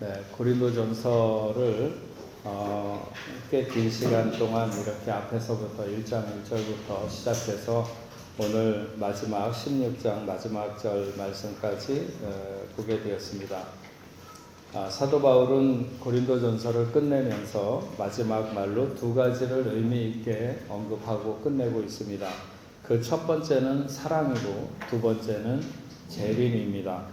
네, 고린도전서를 꽤 긴 시간 동안 이렇게 앞에서부터 1장 1절부터 시작해서 오늘 마지막 16장 마지막 절 말씀까지 보게 되었습니다. 사도 바울은 고린도전서를 끝내면서 마지막 말로 두 가지를 의미 있게 언급하고 끝내고 있습니다. 그 첫 번째는 사랑이고 두 번째는 재림입니다.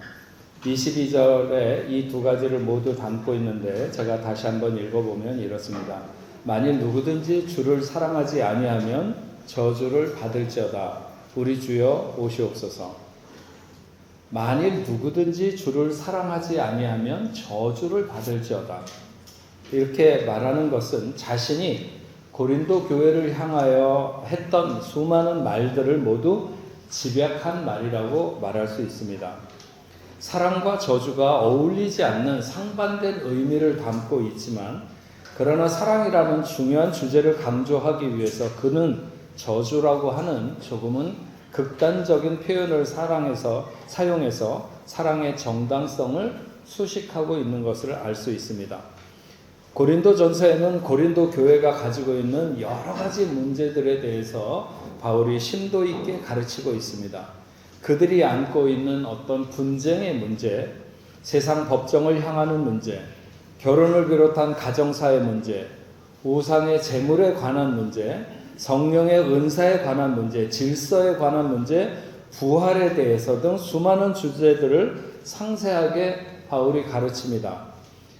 22절에 이 두 가지를 모두 담고 있는데 제가 다시 한번 읽어보면 이렇습니다. 만일 누구든지 주를 사랑하지 아니하면 저주를 받을지어다. 우리 주여 오시옵소서. 만일 누구든지 주를 사랑하지 아니하면 저주를 받을지어다. 이렇게 말하는 것은 자신이 고린도 교회를 향하여 했던 수많은 말들을 모두 집약한 말이라고 말할 수 있습니다. 사랑과 저주가 어울리지 않는 상반된 의미를 담고 있지만, 그러나 사랑이라는 중요한 주제를 강조하기 위해서 그는 저주라고 하는 조금은 극단적인 표현을 사용해서 사랑의 정당성을 수식하고 있는 것을 알 수 있습니다. 고린도전서에는 고린도 교회가 가지고 있는 여러 가지 문제들에 대해서 바울이 심도 있게 가르치고 있습니다. 그들이 안고 있는 어떤 분쟁의 문제, 세상 법정을 향하는 문제, 결혼을 비롯한 가정사의 문제, 우상의 재물에 관한 문제, 성령의 은사에 관한 문제, 질서에 관한 문제, 부활에 대해서 등 수많은 주제들을 상세하게 바울이 가르칩니다.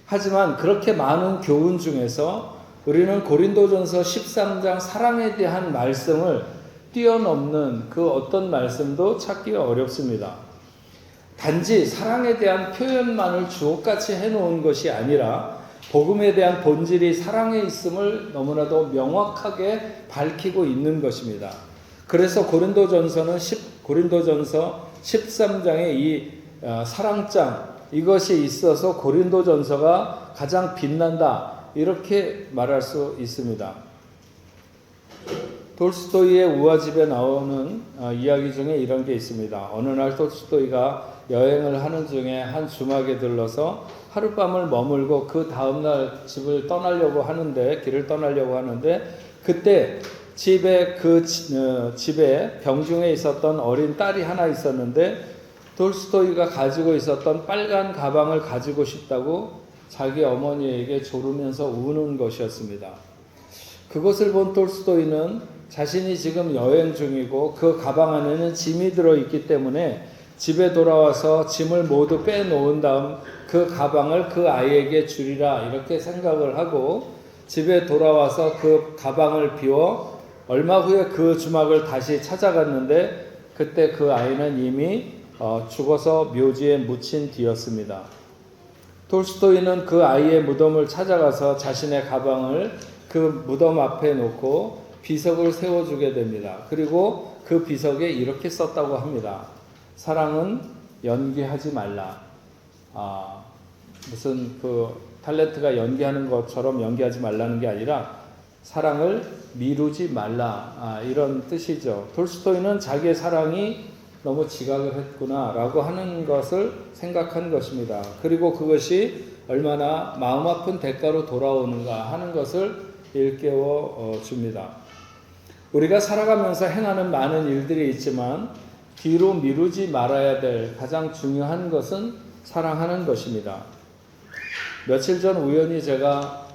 하지만 그렇게 많은 교훈 중에서 우리는 고린도전서 13장 사랑에 대한 말씀을 뛰어넘는 그 어떤 말씀도 찾기가 어렵습니다. 단지 사랑에 대한 표현만을 주옥같이 해놓은 것이 아니라 복음에 대한 본질이 사랑에 있음을 너무나도 명확하게 밝히고 있는 것입니다. 그래서 고린도전서 13장의 이 사랑장, 이것이 있어서 고린도전서가 가장 빛난다, 이렇게 말할 수 있습니다. 돌스토이의 우화집에 나오는 이야기 중에 이런 게 있습니다. 어느 날 돌스토이가 여행을 하는 중에 한 주막에 들러서 하룻밤을 머물고 그 다음날 길을 떠나려고 하는데 그때 집에 병중에 있었던 어린 딸이 하나 있었는데, 돌스토이가 가지고 있었던 빨간 가방을 가지고 싶다고 자기 어머니에게 조르면서 우는 것이었습니다. 그것을 본 돌스토이는 자신이 지금 여행 중이고 그 가방 안에는 짐이 들어있기 때문에 집에 돌아와서 짐을 모두 빼놓은 다음 그 가방을 그 아이에게 주리라, 이렇게 생각을 하고 집에 돌아와서 그 가방을 비워 얼마 후에 그 주막을 다시 찾아갔는데, 그때 그 아이는 이미 죽어서 묘지에 묻힌 뒤였습니다. 돌스토이는 그 아이의 무덤을 찾아가서 자신의 가방을 그 무덤 앞에 놓고 비석을 세워주게 됩니다. 그리고 그 비석에 이렇게 썼다고 합니다. 사랑은 연기하지 말라. 무슨 그 탤런트가 연기하는 것처럼 연기하지 말라는 게 아니라 사랑을 미루지 말라, 이런 뜻이죠. 돌스토이는 자기의 사랑이 너무 지각을 했구나 라고 하는 것을 생각한 것입니다. 그리고 그것이 얼마나 마음 아픈 대가로 돌아오는가 하는 것을 일깨워 줍니다. 우리가 살아가면서 행하는 많은 일들이 있지만 뒤로 미루지 말아야 될 가장 중요한 것은 사랑하는 것입니다. 며칠 전 우연히 제가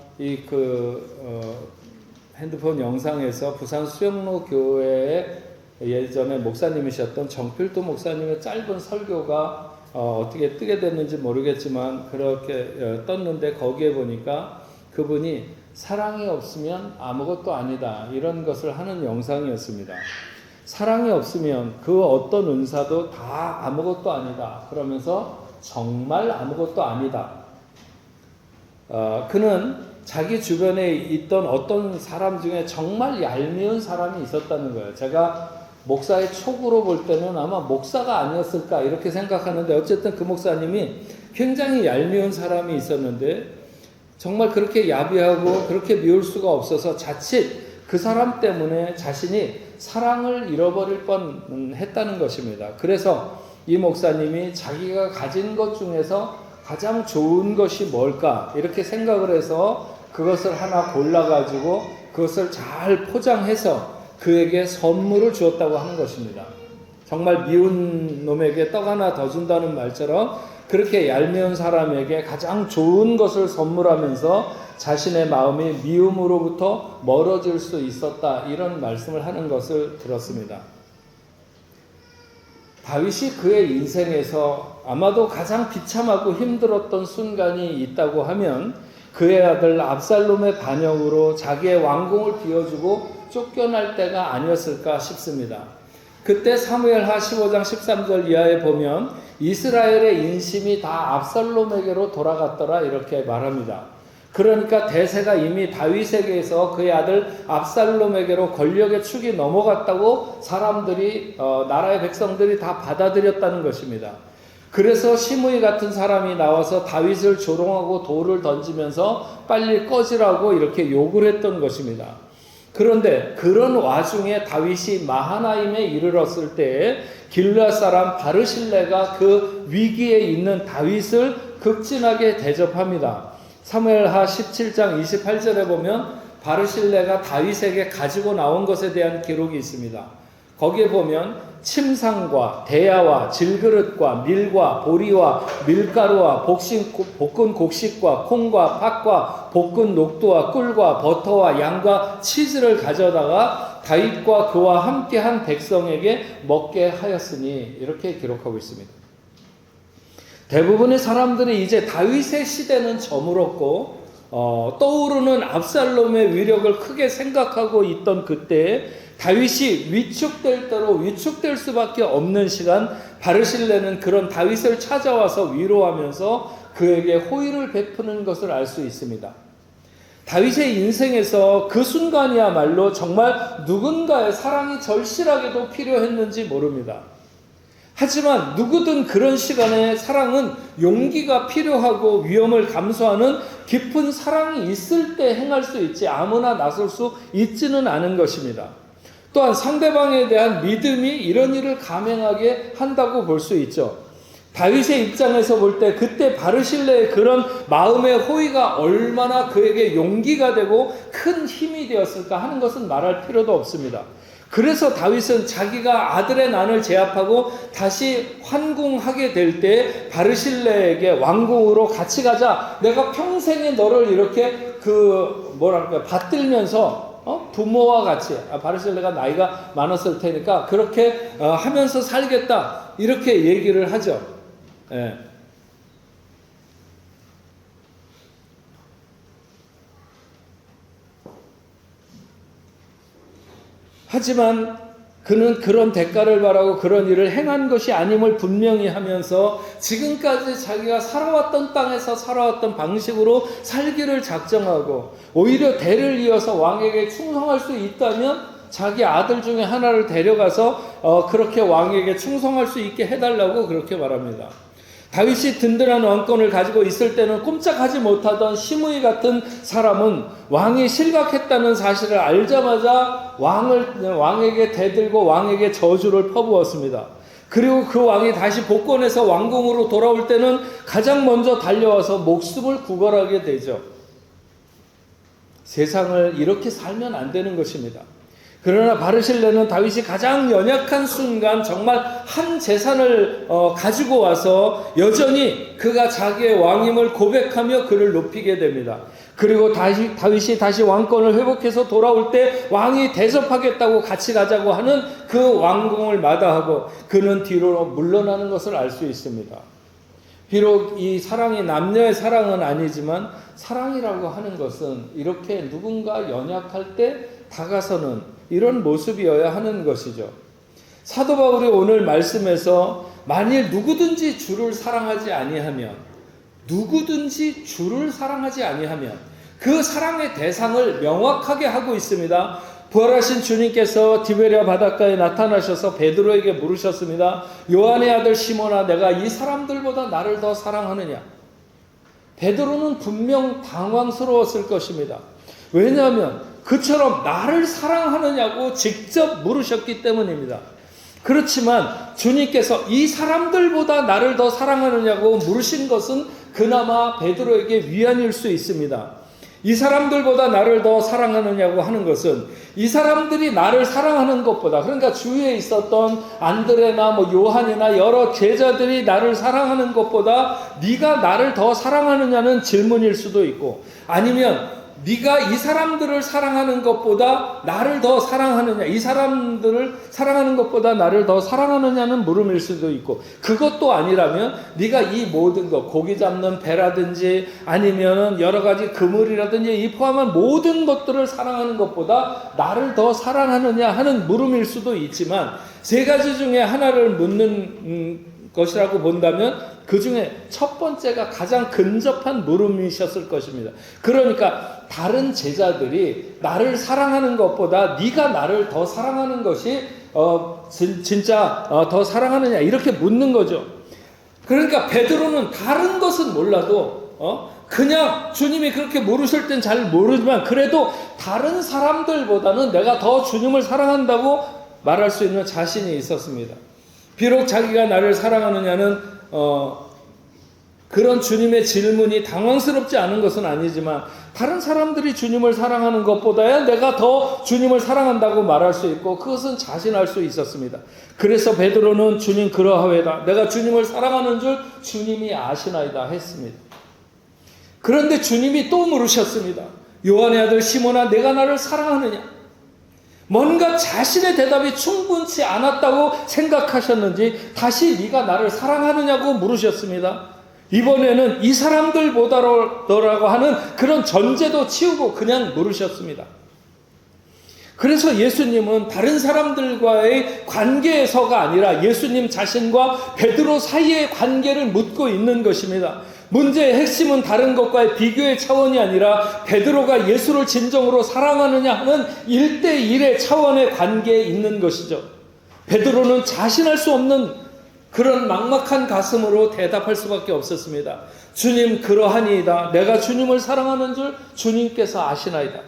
핸드폰 영상에서 부산 수영로 교회에 예전에 목사님이셨던 정필도 목사님의 짧은 설교가 어떻게 뜨게 됐는지 모르겠지만 그렇게 떴는데, 거기에 보니까 그분이 사랑이 없으면 아무것도 아니다, 이런 것을 하는 영상이었습니다. 사랑이 없으면 그 어떤 은사도 다 아무것도 아니다, 그러면서 정말 아무것도 아니다. 그는 자기 주변에 있던 어떤 사람 중에 정말 얄미운 사람이 있었다는 거예요. 제가 목사의 촉으로 볼 때는 아마 목사가 아니었을까 이렇게 생각하는데, 어쨌든 그 목사님이 굉장히 얄미운 사람이 있었는데, 정말 그렇게 야비하고 그렇게 미울 수가 없어서 자칫 그 사람 때문에 자신이 사랑을 잃어버릴 뻔했다는 것입니다. 그래서 이 목사님이 자기가 가진 것 중에서 가장 좋은 것이 뭘까? 이렇게 생각을 해서 그것을 하나 골라가지고 그것을 잘 포장해서 그에게 선물을 주었다고 하는 것입니다. 정말 미운 놈에게 떡 하나 더 준다는 말처럼 그렇게 얄미운 사람에게 가장 좋은 것을 선물하면서 자신의 마음이 미움으로부터 멀어질 수 있었다, 이런 말씀을 하는 것을 들었습니다. 다윗이 그의 인생에서 아마도 가장 비참하고 힘들었던 순간이 있다고 하면 그의 아들 압살롬의 반역으로 자기의 왕궁을 비워주고 쫓겨날 때가 아니었을까 싶습니다. 그때 사무엘하 15장 13절 이하에 보면 이스라엘의 인심이 다 압살롬에게로 돌아갔더라, 이렇게 말합니다. 그러니까 대세가 이미 다윗에게서 그의 아들 압살롬에게로 권력의 축이 넘어갔다고 사람들이, 나라의 백성들이 다 받아들였다는 것입니다. 그래서 시므이 같은 사람이 나와서 다윗을 조롱하고 돌을 던지면서 빨리 꺼지라고 이렇게 욕을 했던 것입니다. 그런데 그런 와중에 다윗이 마하나임에 이르렀을 때에 길르앗 사람 바르실레가 그 위기에 있는 다윗을 극진하게 대접합니다. 사무엘하 17장 28절에 보면 바르실레가 다윗에게 가지고 나온 것에 대한 기록이 있습니다. 거기에 보면 침상과 대야와 질그릇과 밀과 보리와 밀가루와 볶은 곡식과 콩과 팥과 볶은 녹두와 꿀과 버터와 양과 치즈를 가져다가 다윗과 그와 함께한 백성에게 먹게 하였으니, 이렇게 기록하고 있습니다. 대부분의 사람들이 이제 다윗의 시대는 저물었고 떠오르는 압살롬의 위력을 크게 생각하고 있던 그때 다윗이 위축될 대로 위축될 수밖에 없는 시간, 바르실레는 그런 다윗을 찾아와서 위로하면서 그에게 호의를 베푸는 것을 알 수 있습니다. 다윗의 인생에서 그 순간이야말로 정말 누군가의 사랑이 절실하게도 필요했는지 모릅니다. 하지만 누구든 그런 시간에 사랑은 용기가 필요하고 위험을 감수하는 깊은 사랑이 있을 때 행할 수 있지 아무나 나설 수 있지는 않은 것입니다. 또한 상대방에 대한 믿음이 이런 일을 감행하게 한다고 볼 수 있죠. 다윗의 입장에서 볼 때 그때 바르실레의 그런 마음의 호의가 얼마나 그에게 용기가 되고 큰 힘이 되었을까 하는 것은 말할 필요도 없습니다. 그래서 다윗은 자기가 아들의 난을 제압하고 다시 환궁하게 될 때 바르실레에게 왕궁으로 같이 가자. 내가 평생에 너를 이렇게 받들면서 부모와 같이, 바르실레가 나이가 많았을 테니까 그렇게 하면서 살겠다, 이렇게 얘기를 하죠. 예. 하지만 그는 그런 대가를 바라고 그런 일을 행한 것이 아님을 분명히 하면서 지금까지 자기가 살아왔던 땅에서 살아왔던 방식으로 살기를 작정하고 오히려 대를 이어서 왕에게 충성할 수 있다면 자기 아들 중에 하나를 데려가서 그렇게 왕에게 충성할 수 있게 해달라고 그렇게 말합니다. 다윗이 든든한 왕권을 가지고 있을 때는 꼼짝하지 못하던 시므이 같은 사람은 왕이 실각했다는 사실을 알자마자 왕에게 대들고 왕에게 저주를 퍼부었습니다. 그리고 그 왕이 다시 복권해서 왕궁으로 돌아올 때는 가장 먼저 달려와서 목숨을 구걸하게 되죠. 세상을 이렇게 살면 안 되는 것입니다. 그러나 바르실레는 다윗이 가장 연약한 순간 정말 한 재산을 가지고 와서 여전히 그가 자기의 왕임을 고백하며 그를 높이게 됩니다. 그리고 다윗이 다시 왕권을 회복해서 돌아올 때 왕이 대접하겠다고 같이 가자고 하는 그 왕궁을 마다하고 그는 뒤로 물러나는 것을 알 수 있습니다. 비록 이 사랑이 남녀의 사랑은 아니지만 사랑이라고 하는 것은 이렇게 누군가 연약할 때 다가서는 이런 모습이어야 하는 것이죠. 사도 바울이 오늘 말씀에서 만일 누구든지 주를 사랑하지 아니하면 그 사랑의 대상을 명확하게 하고 있습니다. 부활하신 주님께서 디베랴 바닷가에 나타나셔서 베드로에게 물으셨습니다. 요한의 아들 시몬아, 내가 이 사람들보다 나를 더 사랑하느냐? 베드로는 분명 당황스러웠을 것입니다. 왜냐하면 그처럼 나를 사랑하느냐고 직접 물으셨기 때문입니다. 그렇지만 주님께서 이 사람들보다 나를 더 사랑하느냐고 물으신 것은 그나마 베드로에게 위안일 수 있습니다. 이 사람들보다 나를 더 사랑하느냐고 하는 것은 이 사람들이 나를 사랑하는 것보다, 그러니까 주위에 있었던 안드레나 뭐 요한이나 여러 제자들이 나를 사랑하는 것보다 네가 나를 더 사랑하느냐는 질문일 수도 있고, 아니면 네가 이 사람들을 사랑하는 것보다 나를 더 사랑하느냐, 이 사람들을 사랑하는 것보다 나를 더 사랑하느냐는 물음일 수도 있고, 그것도 아니라면 네가 이 모든 것, 고기 잡는 배라든지 아니면 여러 가지 그물이라든지 이 포함한 모든 것들을 사랑하는 것보다 나를 더 사랑하느냐 하는 물음일 수도 있지만, 세 가지 중에 하나를 묻는 것이라고 본다면 그 중에 첫 번째가 가장 근접한 물음이셨을 것입니다. 그러니까 다른 제자들이 나를 사랑하는 것보다 네가 나를 더 사랑하는 것이 진짜 더 사랑하느냐 이렇게 묻는 거죠. 그러니까 베드로는 다른 것은 몰라도 그냥 주님이 그렇게 물으실 땐 잘 모르지만 그래도 다른 사람들보다는 내가 더 주님을 사랑한다고 말할 수 있는 자신이 있었습니다. 비록 자기가 나를 사랑하느냐는 그런 주님의 질문이 당황스럽지 않은 것은 아니지만 다른 사람들이 주님을 사랑하는 것보다야 내가 더 주님을 사랑한다고 말할 수 있고 그것은 자신할 수 있었습니다. 그래서 베드로는 주님 그러하외다. 내가 주님을 사랑하는 줄 주님이 아시나이다 했습니다. 그런데 주님이 또 물으셨습니다. 요한의 아들 시몬아, 내가 나를 사랑하느냐? 뭔가 자신의 대답이 충분치 않았다고 생각하셨는지 다시 네가 나를 사랑하느냐고 물으셨습니다. 이번에는 이 사람들보다라고 하는 그런 전제도 치우고 그냥 물으셨습니다. 그래서 예수님은 다른 사람들과의 관계에서가 아니라 예수님 자신과 베드로 사이의 관계를 묻고 있는 것입니다. 문제의 핵심은 다른 것과의 비교의 차원이 아니라 베드로가 예수를 진정으로 사랑하느냐 하는 1대1의 차원의 관계에 있는 것이죠. 베드로는 자신할 수 없는 그런 막막한 가슴으로 대답할 수밖에 없었습니다. 주님 그러하니이다. 내가 주님을 사랑하는 줄 주님께서 아시나이다.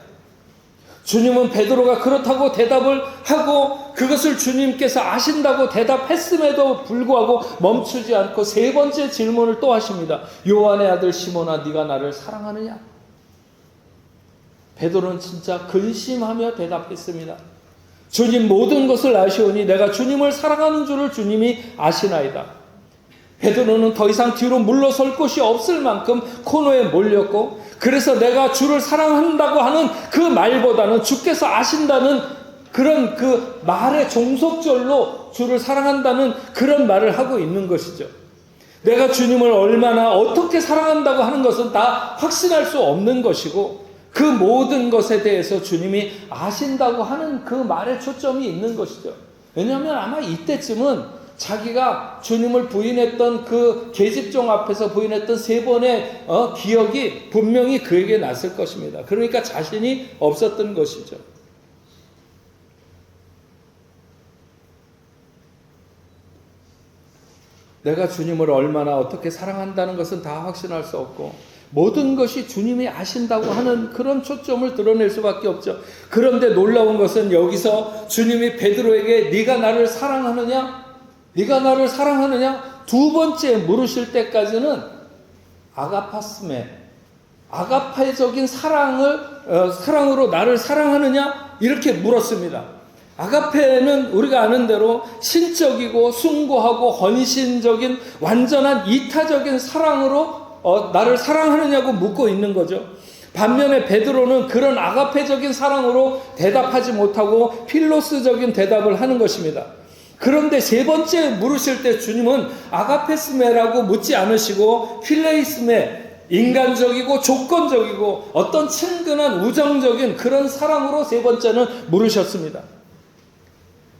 주님은 베드로가 그렇다고 대답을 하고 그것을 주님께서 아신다고 대답했음에도 불구하고 멈추지 않고 세 번째 질문을 또 하십니다. 요한의 아들 시몬아, 네가 나를 사랑하느냐? 베드로는 진짜 근심하며 대답했습니다. 주님 모든 것을 아시오니 내가 주님을 사랑하는 줄을 주님이 아시나이다. 베드로는 더 이상 뒤로 물러설 곳이 없을 만큼 코너에 몰렸고, 그래서 내가 주를 사랑한다고 하는 그 말보다는 주께서 아신다는 그런 그 말의 종속절로 주를 사랑한다는 그런 말을 하고 있는 것이죠. 내가 주님을 얼마나 어떻게 사랑한다고 하는 것은 다 확신할 수 없는 것이고, 그 모든 것에 대해서 주님이 아신다고 하는 그 말에 초점이 있는 것이죠. 왜냐하면 아마 이때쯤은 자기가 주님을 부인했던 그 계집종 앞에서 부인했던 세 번의 기억이 분명히 그에게 났을 것입니다. 그러니까 자신이 없었던 것이죠. 내가 주님을 얼마나 어떻게 사랑한다는 것은 다 확신할 수 없고 모든 것이 주님이 아신다고 하는 그런 초점을 드러낼 수밖에 없죠. 그런데 놀라운 것은 여기서 주님이 베드로에게 네가 나를 사랑하느냐? 네가 나를 사랑하느냐? 두 번째 물으실 때까지는 아가파스메, 아가파적인 사랑으로 나를 사랑하느냐? 이렇게 물었습니다. 아가페는 우리가 아는 대로 신적이고 숭고하고 헌신적인 완전한 이타적인 사랑으로 나를 사랑하느냐고 묻고 있는 거죠. 반면에 베드로는 그런 아가페적인 사랑으로 대답하지 못하고 필로스적인 대답을 하는 것입니다. 그런데 세 번째 물으실 때 주님은 아가페스메라고 묻지 않으시고 필레이스메, 인간적이고 조건적이고 어떤 친근한 우정적인 그런 사랑으로 세 번째는 물으셨습니다.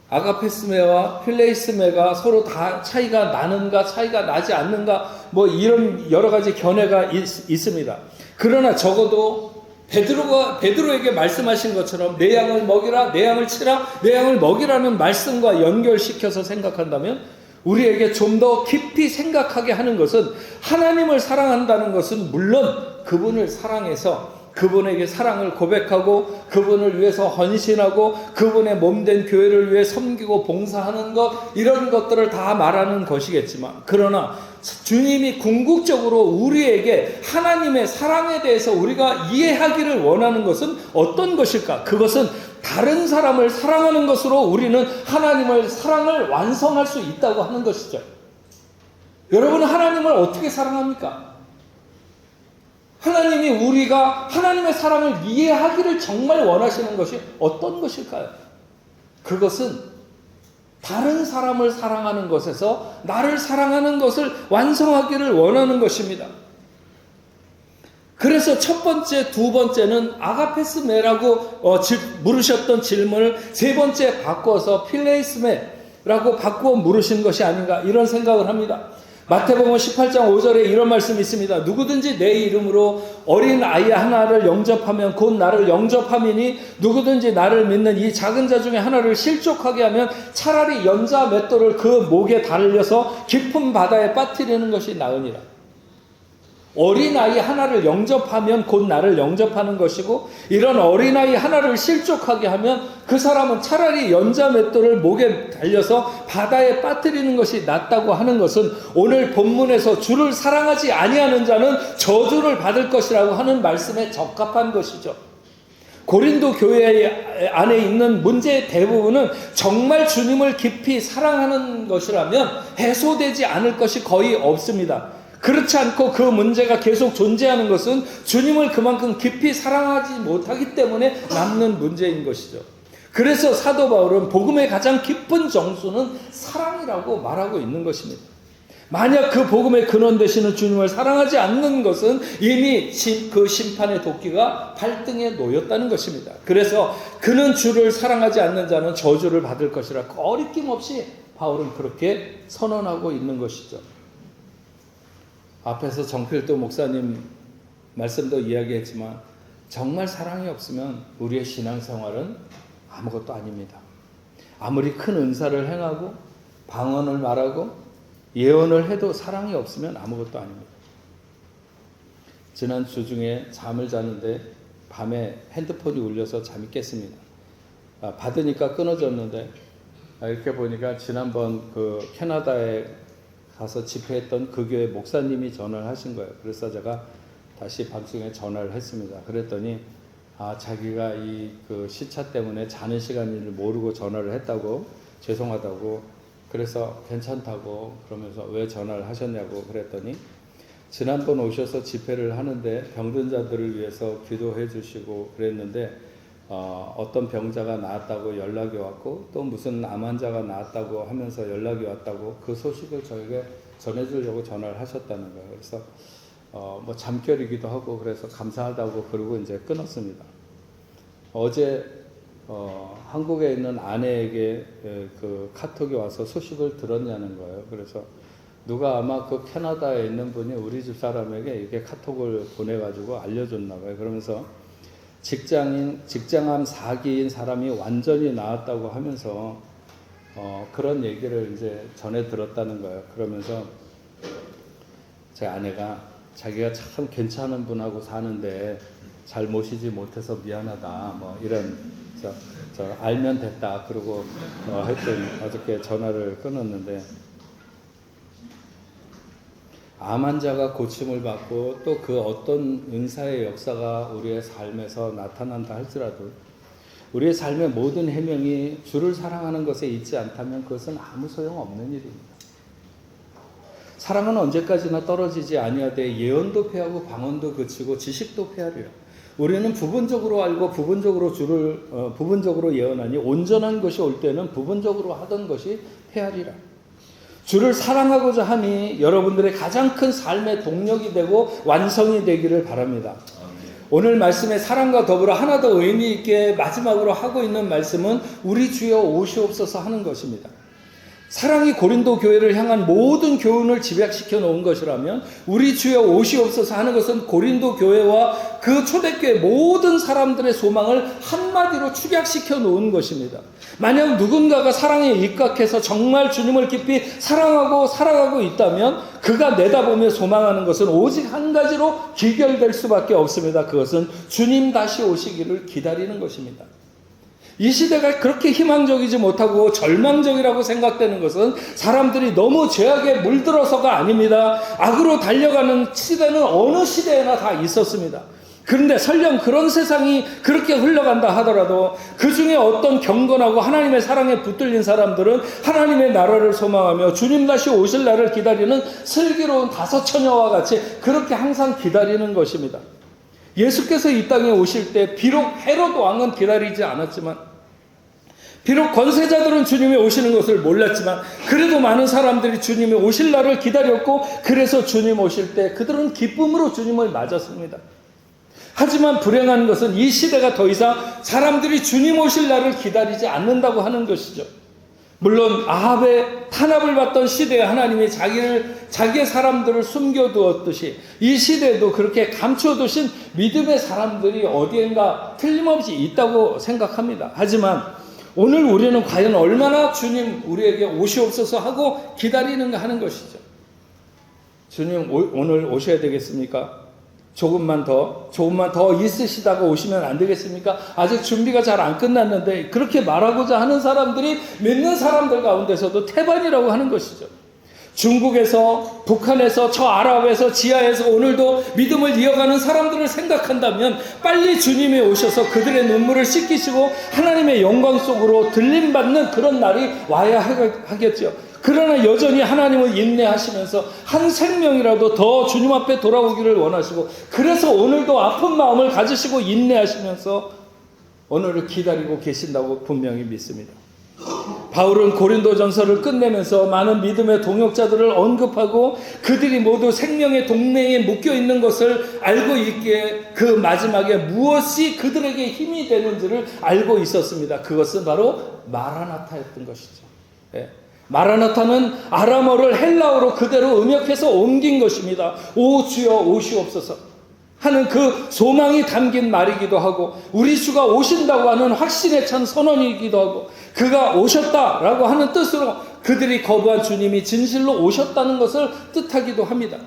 아가페스메와 필레이스메가 서로 다 차이가 나는가 차이가 나지 않는가 뭐 이런 여러 가지 견해가 있습니다. 그러나 적어도 베드로에게 말씀하신 것처럼 내 양을 먹이라, 내 양을 치라, 내 양을 먹이라는 말씀과 연결시켜서 생각한다면 우리에게 좀 더 깊이 생각하게 하는 것은 하나님을 사랑한다는 것은 물론 그분을 사랑해서 그분에게 사랑을 고백하고 그분을 위해서 헌신하고 그분의 몸된 교회를 위해 섬기고 봉사하는 것, 이런 것들을 다 말하는 것이겠지만, 그러나 주님이 궁극적으로 우리에게 하나님의 사랑에 대해서 우리가 이해하기를 원하는 것은 어떤 것일까? 그것은 다른 사람을 사랑하는 것으로 우리는 하나님의 사랑을 완성할 수 있다고 하는 것이죠. 여러분은 하나님을 어떻게 사랑합니까? 하나님이 우리가 하나님의 사랑을 이해하기를 정말 원하시는 것이 어떤 것일까요? 그것은 다른 사람을 사랑하는 것에서 나를 사랑하는 것을 완성하기를 원하는 것입니다. 그래서 첫 번째, 두 번째는 아가페스메라고 물으셨던 질문을 세 번째 바꿔서 필레이스메라고 바꾸어 물으신 것이 아닌가, 이런 생각을 합니다. 마태복음 18장 5절에 이런 말씀이 있습니다. 누구든지 내 이름으로 어린 아이 하나를 영접하면 곧 나를 영접함이니 누구든지 나를 믿는 이 작은 자 중에 하나를 실족하게 하면 차라리 연자 맷돌을 그 목에 달려서 깊은 바다에 빠뜨리는 것이 나으니라. 어린아이 하나를 영접하면 곧 나를 영접하는 것이고, 이런 어린아이 하나를 실족하게 하면 그 사람은 차라리 연자 맷돌을 목에 달려서 바다에 빠뜨리는 것이 낫다고 하는 것은, 오늘 본문에서 주를 사랑하지 아니하는 자는 저주를 받을 것이라고 하는 말씀에 적합한 것이죠. 고린도 교회 안에 있는 문제의 대부분은 정말 주님을 깊이 사랑하는 것이라면 해소되지 않을 것이 거의 없습니다. 그렇지 않고 그 문제가 계속 존재하는 것은 주님을 그만큼 깊이 사랑하지 못하기 때문에 남는 문제인 것이죠. 그래서 사도 바울은 복음의 가장 깊은 정수는 사랑이라고 말하고 있는 것입니다. 만약 그 복음의 근원 되시는 주님을 사랑하지 않는 것은 이미 그 심판의 도끼가 발등에 놓였다는 것입니다. 그래서 그는 주를 사랑하지 않는 자는 저주를 받을 것이라 거리낌 없이 바울은 그렇게 선언하고 있는 것이죠. 앞에서 정필도 목사님 말씀도 이야기했지만, 정말 사랑이 없으면 우리의 신앙생활은 아무것도 아닙니다. 아무리 큰 은사를 행하고 방언을 말하고 예언을 해도 사랑이 없으면 아무것도 아닙니다. 지난 주 중에 잠을 자는데 밤에 핸드폰이 울려서 잠이 깼습니다. 받으니까 끊어졌는데, 이렇게 보니까 지난번 그 캐나다에 가서 집회했던 그 교회 목사님이 전화를 하신 거예요. 그래서 제가 다시 밤중에 전화를 했습니다. 그랬더니 자기가 그 시차 때문에 자는 시간을 모르고 전화를 했다고, 죄송하다고, 그래서 괜찮다고 그러면서 왜 전화를 하셨냐고 그랬더니, 지난번 오셔서 집회를 하는데 병든 자들을 위해서 기도해 주시고 그랬는데 어떤 병자가 나았다고 연락이 왔고, 또 무슨 암 환자가 나았다고 하면서 연락이 왔다고, 그 소식을 저에게 전해주려고 전화를 하셨다는 거예요. 그래서 뭐 잠결이기도 하고 그래서 감사하다고 그러고 이제 끊었습니다. 어제 한국에 있는 아내에게 그 카톡이 와서 소식을 들었냐는 거예요. 그래서 누가 아마 그 캐나다에 있는 분이 우리 집 사람에게 이렇게 카톡을 보내가지고 알려줬나 봐요. 그러면서 직장암 4기인 사람이 완전히 나았다고 하면서 그런 얘기를 이제 전해 들었다는 거예요. 그러면서 제 아내가 자기가 참 괜찮은 분하고 사는데 잘 모시지 못해서 미안하다, 뭐 이런, 저 알면 됐다 그러고 하여튼 어저께 전화를 끊었는데, 암 환자가 고침을 받고 또 그 어떤 은사의 역사가 우리의 삶에서 나타난다 할지라도 우리의 삶의 모든 해명이 주를 사랑하는 것에 있지 않다면 그것은 아무 소용없는 일입니다. 사랑은 언제까지나 떨어지지 아니하되 예언도 패하고 방언도 그치고 지식도 패하리라. 우리는 부분적으로 알고 부분적으로 부분적으로 예언하니 온전한 것이 올 때는 부분적으로 하던 것이 패하리라. 주를 사랑하고자 함이 여러분들의 가장 큰 삶의 동력이 되고 완성이 되기를 바랍니다. 오늘 말씀의 사랑과 더불어 하나 더 의미 있게 마지막으로 하고 있는 말씀은 우리 주여 오시옵소서 하는 것입니다. 사랑이 고린도 교회를 향한 모든 교훈을 집약시켜 놓은 것이라면 우리 주여 오시옵소서 하는 것은 고린도 교회와 그 초대교회 모든 사람들의 소망을 한마디로 축약시켜 놓은 것입니다. 만약 누군가가 사랑에 입각해서 정말 주님을 깊이 사랑하고 살아가고 있다면 그가 내다보며 소망하는 것은 오직 한 가지로 귀결될 수밖에 없습니다. 그것은 주님 다시 오시기를 기다리는 것입니다. 이 시대가 그렇게 희망적이지 못하고 절망적이라고 생각되는 것은 사람들이 너무 죄악에 물들어서가 아닙니다. 악으로 달려가는 시대는 어느 시대에나 다 있었습니다. 그런데 설령 그런 세상이 그렇게 흘러간다 하더라도 그 중에 어떤 경건하고 하나님의 사랑에 붙들린 사람들은 하나님의 나라를 소망하며 주님 다시 오실 날을 기다리는 슬기로운 다섯 처녀와 같이 그렇게 항상 기다리는 것입니다. 예수께서 이 땅에 오실 때 비록 헤롯 왕은 기다리지 않았지만, 비록 권세자들은 주님이 오시는 것을 몰랐지만 그래도 많은 사람들이 주님이 오실 날을 기다렸고, 그래서 주님 오실 때 그들은 기쁨으로 주님을 맞았습니다. 하지만 불행한 것은 이 시대가 더 이상 사람들이 주님 오실 날을 기다리지 않는다고 하는 것이죠. 물론 아합의 탄압을 받던 시대에 하나님이 자기의 사람들을 숨겨두었듯이 이 시대에도 그렇게 감춰두신 믿음의 사람들이 어디엔가 틀림없이 있다고 생각합니다. 하지만 오늘 우리는 과연 얼마나 주님 우리에게 오시옵소서 하고 기다리는가 하는 것이죠. 주님 오늘 오셔야 되겠습니까? 조금만 더 있으시다가 오시면 안 되겠습니까? 아직 준비가 잘 안 끝났는데, 그렇게 말하고자 하는 사람들이 믿는 사람들 가운데서도 태반이라고 하는 것이죠. 중국에서, 북한에서, 저 아랍에서, 지하에서 오늘도 믿음을 이어가는 사람들을 생각한다면 빨리 주님이 오셔서 그들의 눈물을 씻기시고 하나님의 영광 속으로 들림받는 그런 날이 와야 하겠죠. 그러나 여전히 하나님은 인내하시면서 한 생명이라도 더 주님 앞에 돌아오기를 원하시고, 그래서 오늘도 아픈 마음을 가지시고 인내하시면서 오늘을 기다리고 계신다고 분명히 믿습니다. 바울은 고린도전서를 끝내면서 많은 믿음의 동역자들을 언급하고 그들이 모두 생명의 동맹에 묶여있는 것을 알고 있기에 그 마지막에 무엇이 그들에게 힘이 되는지를 알고 있었습니다. 그것은 바로 마라나타였던 것이죠. 네. 마라나타는 아람어를 헬라어로 그대로 음역해서 옮긴 것입니다. 오 주여 오시옵소서 하는 그 소망이 담긴 말이기도 하고, 우리 주가 오신다고 하는 확신에 찬 선언이기도 하고, 그가 오셨다라고 하는 뜻으로 그들이 거부한 주님이 진실로 오셨다는 것을 뜻하기도 합니다.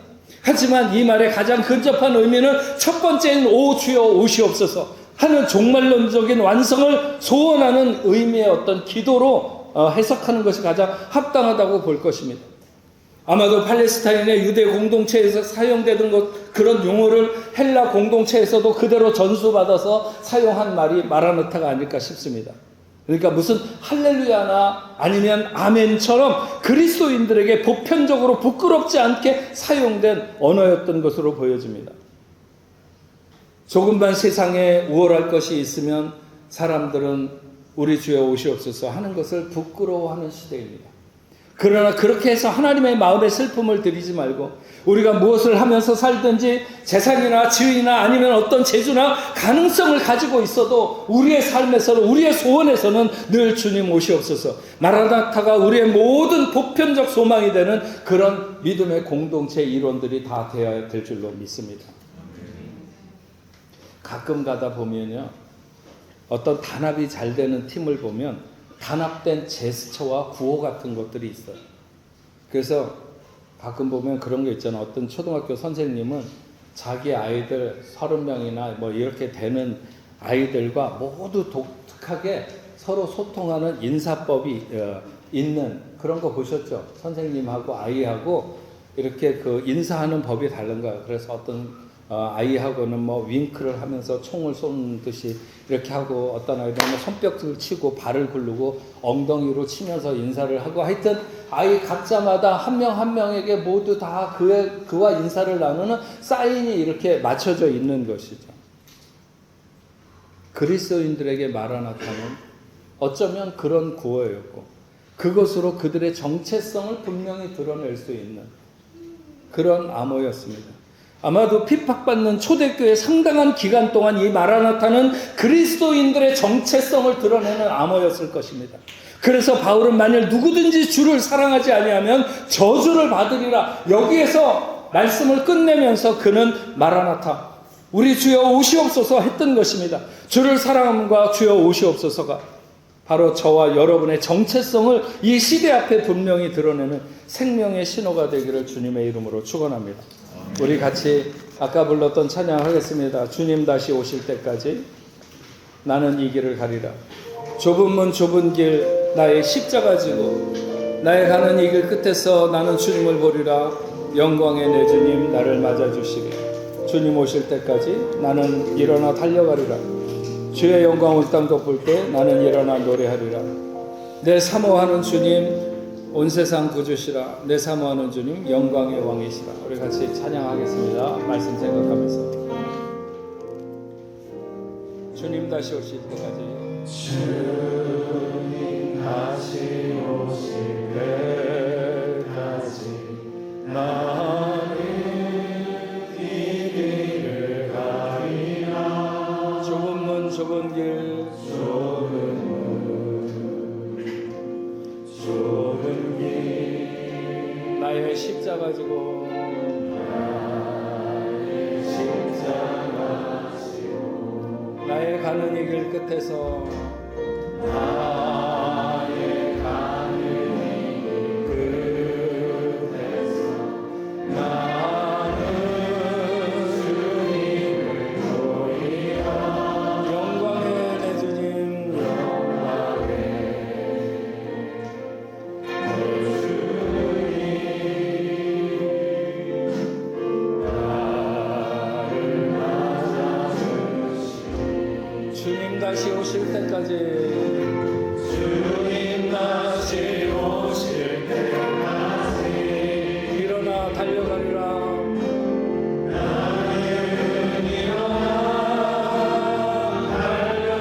하지만 이 말의 가장 근접한 의미는 첫 번째인 오 주여 오시옵소서 하는 종말론적인 완성을 소원하는 의미의 어떤 기도로 해석하는 것이 가장 합당하다고 볼 것입니다. 아마도 팔레스타인의 유대 공동체에서 사용되던 그런 용어를 헬라 공동체에서도 그대로 전수받아서 사용한 말이 마라나타가 아닐까 싶습니다. 그러니까 무슨 할렐루야나 아니면 아멘처럼 그리스도인들에게 보편적으로 부끄럽지 않게 사용된 언어였던 것으로 보여집니다. 조금만 세상에 우월할 것이 있으면 사람들은 우리 주여 오시옵소서 하는 것을 부끄러워하는 시대입니다. 그러나 그렇게 해서 하나님의 마음의 슬픔을 드리지 말고, 우리가 무엇을 하면서 살든지 재산이나 지위나 아니면 어떤 재주나 가능성을 가지고 있어도 우리의 삶에서는, 우리의 소원에서는 늘 주님 오시옵소서, 마라나타가 우리의 모든 보편적 소망이 되는 그런 믿음의 공동체 일원들이 다 되어야 될 줄로 믿습니다. 가끔 가다 보면요, 어떤 단합이 잘 되는 팀을 보면 단합된 제스처와 구호 같은 것들이 있어요. 그래서 가끔 보면 그런 게 있잖아요. 어떤 초등학교 선생님은 자기 아이들 30명이나 뭐 이렇게 되는 아이들과 모두 독특하게 서로 소통하는 인사법이 있는 그런 거 보셨죠? 선생님하고 아이하고 이렇게 그 인사하는 법이 다른 거예요. 그래서 어떤 아이하고는 뭐 윙크를 하면서 총을 쏘는 듯이 이렇게 하고, 어떤 아이들은 손뼉을 치고 발을 굴르고 엉덩이로 치면서 인사를 하고, 하여튼 아이 각자마다 한 명 한 명에게 모두 다 그와 인사를 나누는 사인이 이렇게 맞춰져 있는 것이죠. 그리스도인들에게 마라나타는 어쩌면 그런 구호였고, 그것으로 그들의 정체성을 분명히 드러낼 수 있는 그런 암호였습니다. 아마도 핍박받는 초대교회 상당한 기간 동안 이 마라나타는 그리스도인들의 정체성을 드러내는 암호였을 것입니다. 그래서 바울은 만일 누구든지 주를 사랑하지 아니하면 저주를 받으리라. 여기에서 말씀을 끝내면서 그는 마라나타, 우리 주여 오시옵소서 했던 것입니다. 주를 사랑함과 주여 오시옵소서가 바로 저와 여러분의 정체성을 이 시대 앞에 분명히 드러내는 생명의 신호가 되기를 주님의 이름으로 축원합니다. 우리 같이 아까 불렀던 찬양하겠습니다. 주님 다시 오실 때까지 나는 이 길을 가리라. 좁은 문 좁은 길 나의 십자가 지고 나의 가는 이 길 끝에서 나는 주님을 보리라. 영광의 내 주님 나를 맞아주시리. 주님 오실 때까지 나는 일어나 달려가리라. 주의 영광 온 땅 덮을 때 나는 일어나 노래하리라. 내 사모하는 주님 온 세상 구주시라. 내 사모하는 주님 영광의 왕이시라. 우리 같이 찬양하겠습니다. 말씀 생각하면서 주님 다시 오실 때까지 주님 다시 오실 때까지 나는 이 길을 가리라. 좁은 문 좁은 길 좁은 길 나의 십자가 지고 나의 가는 이 길 끝에서 나의 가는 이 길 끝에서 나는 주님을 보리라. 영광의 내 주님 영광의 내 주님 주님 다시 오실 때까지 주님 다시 오실 때까지 일어나 달려가리라. 나는 일어나 달려가리라.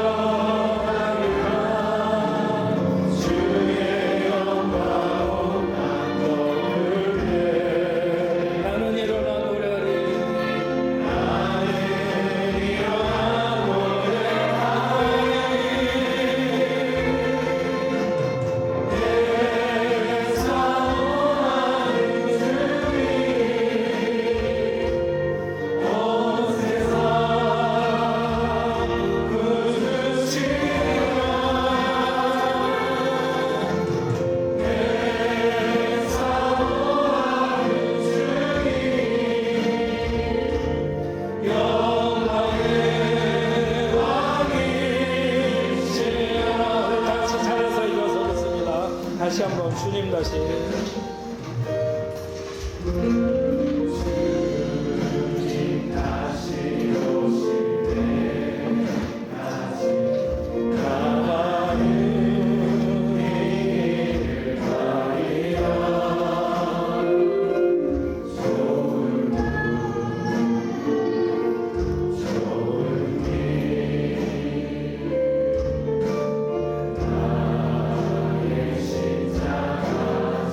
주의 영광 온 땅 덮을 때 나는 일어나 노래하리. 나는 일어나 다시 한번 주님 다시 주님 다시 오실 때까지 나는 이 길을 가리라. 좁은 길 나의 십자가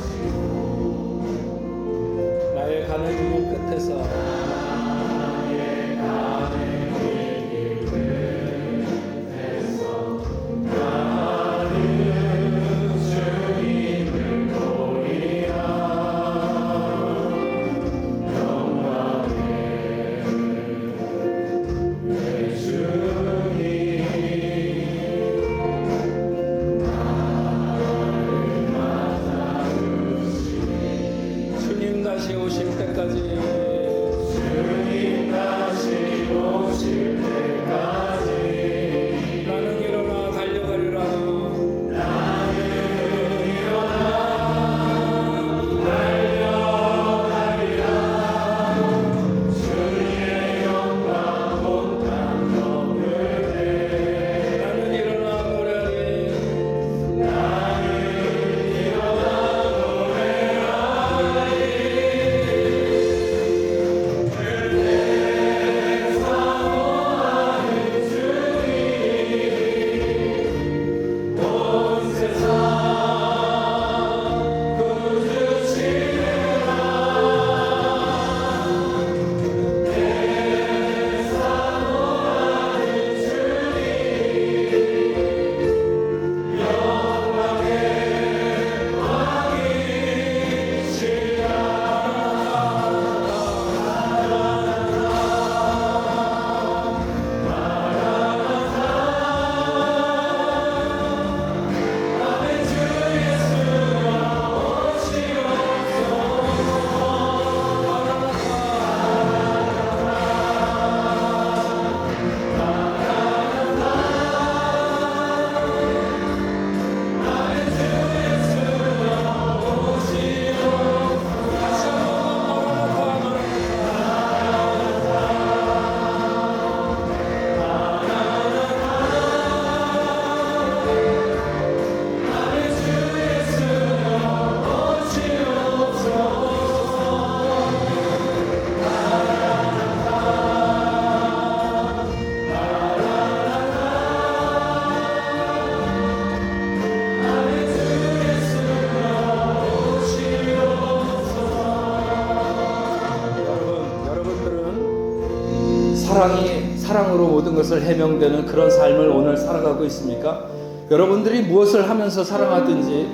사랑으로 모든 것을 해명되는 그런 삶을 오늘 살아가고 있습니까? 여러분들이 무엇을 하면서 사랑하든지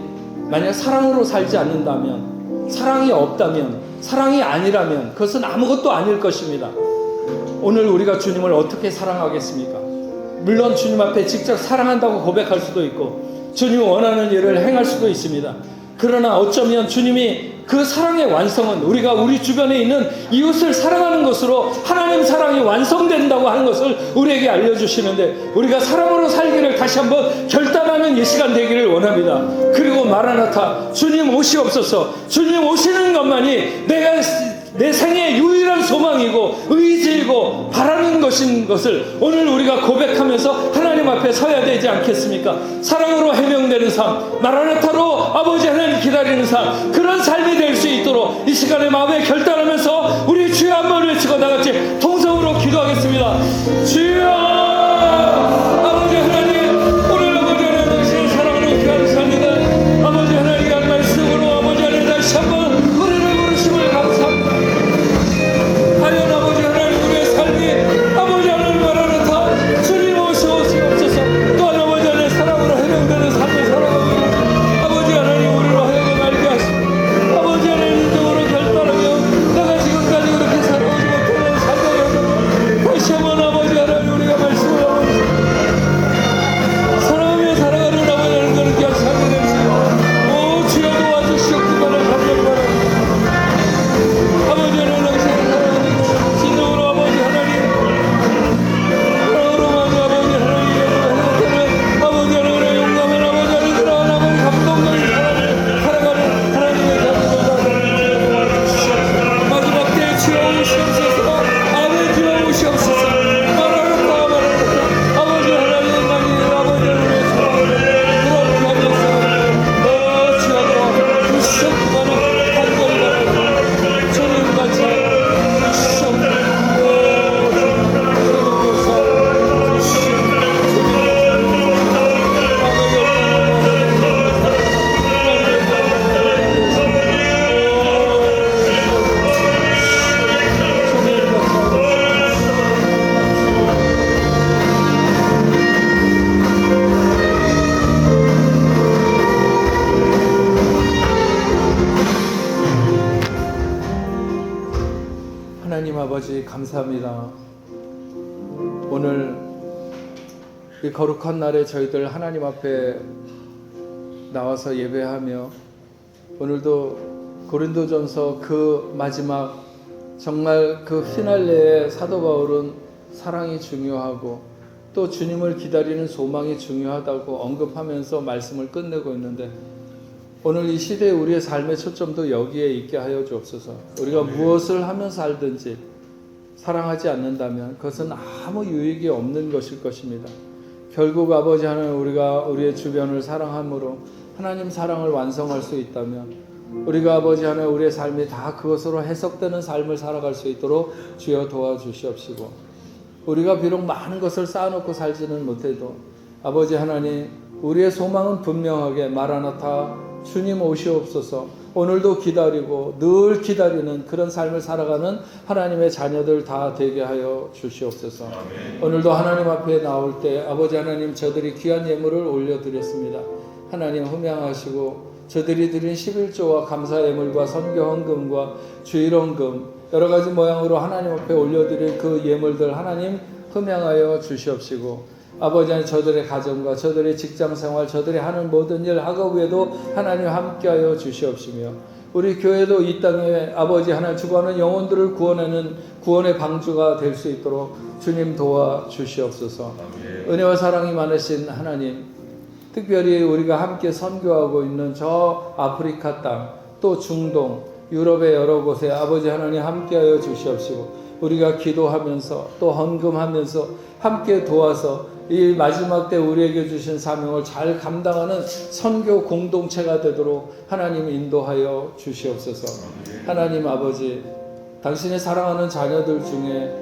만약 사랑으로 살지 않는다면, 사랑이 없다면, 사랑이 아니라면 그것은 아무것도 아닐 것입니다. 오늘 우리가 주님을 어떻게 사랑하겠습니까? 물론 주님 앞에 직접 사랑한다고 고백할 수도 있고 주님이 원하는 일을 행할 수도 있습니다. 그러나 어쩌면 주님이 그 사랑의 완성은 우리가 우리 주변에 있는 이웃을 사랑하는 것으로 하나님 사랑이 완성된다고 하는 것을 우리에게 알려주시는데, 우리가 사랑으로 살기를 다시 한번 결단하는 이 시간 되기를 원합니다. 그리고 마라나타, 주님 오시옵소서. 주님 오시는 것만이 내 생의 유일한 소망이고 의지이고 바라는 것인 것을 오늘 우리가 고백하면서 하나님 앞에 서야 되지 않겠습니까? 사랑으로 해명되는 삶, 마라나타로 아버지 하나님 기다리는 삶, 그런 삶이 될 수 있도록 이 시간에 마음에 결단하면서 우리 주여 한번 외치고 다같이 통성으로 기도하겠습니다. 주여 아버지 하나님, 오늘 아버지 하나님 당신의 사랑으로 귀한 삶이다. 아버지 하나님의 한 말씀으로 아버지 하나님 다시 한번 우리를 부르심을 감사합니다. 하연 아버지 하나님, 우리의 삶이 아버지 하나님 마라나타 주님 오시옵소서. 또한 아버지 하나님 사랑으로 해명되는 삶을 살아가고 있는 아버지 하나님, 우리로 하여금 알게 하시고 아버지 하나님 인정으로 결단하며 내가 지금까지 그렇게 살아오지 못하는 삶의 여정을 다시 한번 아버지 하나님 우리가 말씀을 사랑하며 살아가는 아버지 하나님 그런 귀한 삶이 될 수 있도록 오 주여 도와주시옵기만을 간절히 바랍니다. 아버지 하나님 당신의 사랑하는 진정으로 아버지 하나님 사랑으로 아버지 하나님 아버지 하나님의 용감한 아버지 하나님 그러한 아버지 감동적인 사랑을 살아가는 하나님의 자녀들 마지막 때에 주여 오시옵소서. 아버지 주여 오시옵소서. 마라나타 마라나타 아버지 하나님만이 아버지 하나님의 사랑을 그렇게 하면서 주여도 주시옵기만을 간절히 바랍니다. 주님같이 하나님 아버지 감사합니다. 오늘 이 거룩한 날에 저희들 하나님 앞에 나와서 예배하며 오늘도 고린도전서 그 마지막 정말 그 피날레에 사도 바울은 사랑이 중요하고 또 주님을 기다리는 소망이 중요하다고 언급하면서 말씀을 끝내고 있는데, 오늘 이 시대에 우리의 삶의 초점도 여기에 있게 하여 주옵소서. 우리가 무엇을 하며 살든지 사랑하지 않는다면 그것은 아무 유익이 없는 것일 것입니다. 결국 아버지 하나님, 우리가 우리의 주변을 사랑함으로 하나님 사랑을 완성할 수 있다면 우리가 아버지 하나님 우리의 삶이 다 그것으로 해석되는 삶을 살아갈 수 있도록 주여 도와주시옵시고, 우리가 비록 많은 것을 쌓아놓고 살지는 못해도 아버지 하나님 우리의 소망은 분명하게 마라나타 주님 오시옵소서. 오늘도 기다리고 늘 기다리는 그런 삶을 살아가는 하나님의 자녀들 다 되게 하여 주시옵소서. 오늘도 하나님 앞에 나올 때 아버지 하나님 저들이 귀한 예물을 올려드렸습니다. 하나님 흠양하시고 저들이 드린 11조와 감사 예물과 선교 헌금과 주일 헌금 여러 가지 모양으로 하나님 앞에 올려드린 그 예물들 하나님 흠양하여 주시옵시고, 아버지 하나님 저들의 가정과 저들의 직장생활 저들이 하는 모든 일 학업 외에도 하나님 함께하여 주시옵시며, 우리 교회도 이 땅에 아버지 하나님 주관하는 영혼들을 구원하는 구원의 방주가 될 수 있도록 주님 도와 주시옵소서. 은혜와 사랑이 많으신 하나님, 특별히 우리가 함께 선교하고 있는 저 아프리카 땅, 또 중동, 유럽의 여러 곳에 아버지 하나님 함께하여 주시옵시고, 우리가 기도하면서 또 헌금하면서 함께 도와서 이 마지막 때 우리에게 주신 사명을 잘 감당하는 선교 공동체가 되도록 하나님 인도하여 주시옵소서. 하나님 아버지, 당신의 사랑하는 자녀들 중에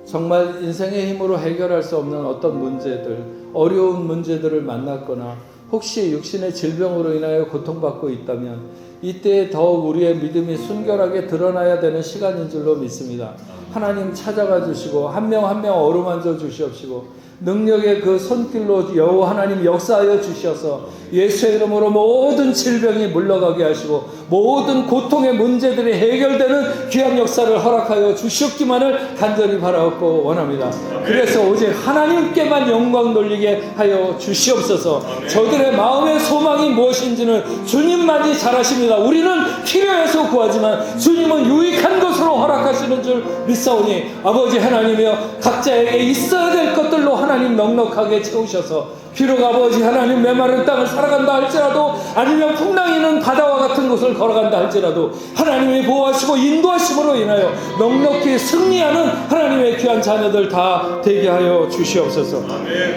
정말 인생의 힘으로 해결할 수 없는 어떤 문제들, 어려운 문제들을 만났거나 혹시 육신의 질병으로 인하여 고통받고 있다면 이때 더욱 우리의 믿음이 순결하게 드러나야 되는 시간인 줄로 믿습니다. 하나님 찾아가 주시고 한 명 한 명 어루만져 주시옵시고 능력의 그 손길로 여호와 하나님 역사하여 주셔서 예수의 이름으로 모든 질병이 물러가게 하시고 모든 고통의 문제들이 해결되는 귀한 역사를 허락하여 주시옵기만을 간절히 바라옵고 원합니다. 그래서 오직 하나님께만 영광 돌리게 하여 주시옵소서. 저들의 마음의 소망이 무엇인지는 주님만이 잘 아십니다. 우리는 필요해서 구하지만 주님은 유익한 것으로 허락하시는 줄 믿사오니 아버지 하나님이여 각자에게 있어야 될 것들로 하나님 넉넉하게 채우셔서 비록 아버지 하나님 메마른 땅을 살아간다 할지라도 아니면 풍랑이는 바다와 같은 곳을 걸어간다 할지라도 하나님이 보호하시고 인도하심으로 인하여 넉넉히 승리하는 하나님의 귀한 자녀들 다 되게 하여 주시옵소서.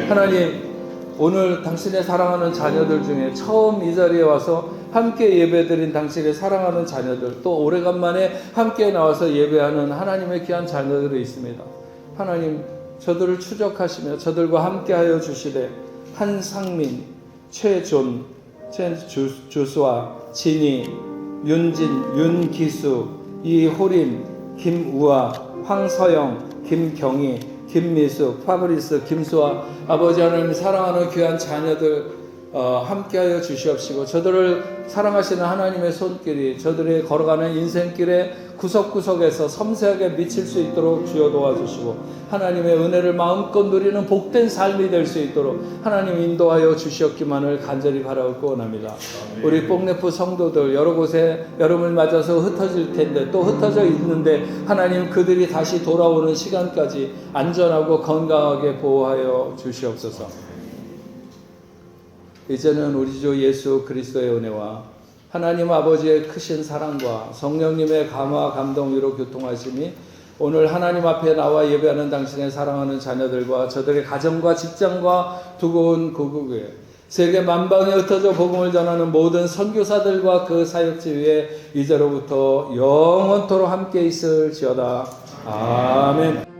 하나님 오늘 당신의 사랑하는 자녀들 중에 처음 이 자리에 와서 함께 예배드린 당신의 사랑하는 자녀들 또 오래간만에 함께 나와서 예배하는 하나님의 귀한 자녀들이 있습니다. 하나님 저들을 추적하시며 저들과 함께하여 주시되 한상민, 최존, 최주수아, 진희, 윤진, 윤기수, 이호림, 김우아, 황서영, 김경희, 김미수, 파브리스, 김수아 아버지 하나님 사랑하는 귀한 자녀들 함께하여 주시옵시고 저들을 사랑하시는 하나님의 손길이 저들의 걸어가는 인생길의 구석구석에서 섬세하게 미칠 수 있도록 주여 도와주시고 하나님의 은혜를 마음껏 누리는 복된 삶이 될 수 있도록 하나님 인도하여 주시옵기만을 간절히 바라고 원합니다. 우리 뽕네프 성도들 여러 곳에 여름을 맞아서 흩어질 텐데 또 흩어져 있는데 하나님 그들이 다시 돌아오는 시간까지 안전하고 건강하게 보호하여 주시옵소서. 이제는 우리 주 예수 그리스도의 은혜와 하나님 아버지의 크신 사랑과 성령님의 감화 감동으로 교통하심이 오늘 하나님 앞에 나와 예배하는 당신의 사랑하는 자녀들과 저들의 가정과 직장과 두고 고국에 세계 만방에 흩어져 복음을 전하는 모든 선교사들과 그 사역지 위에 이제로부터 영원토록 함께 있을지어다. 아멘.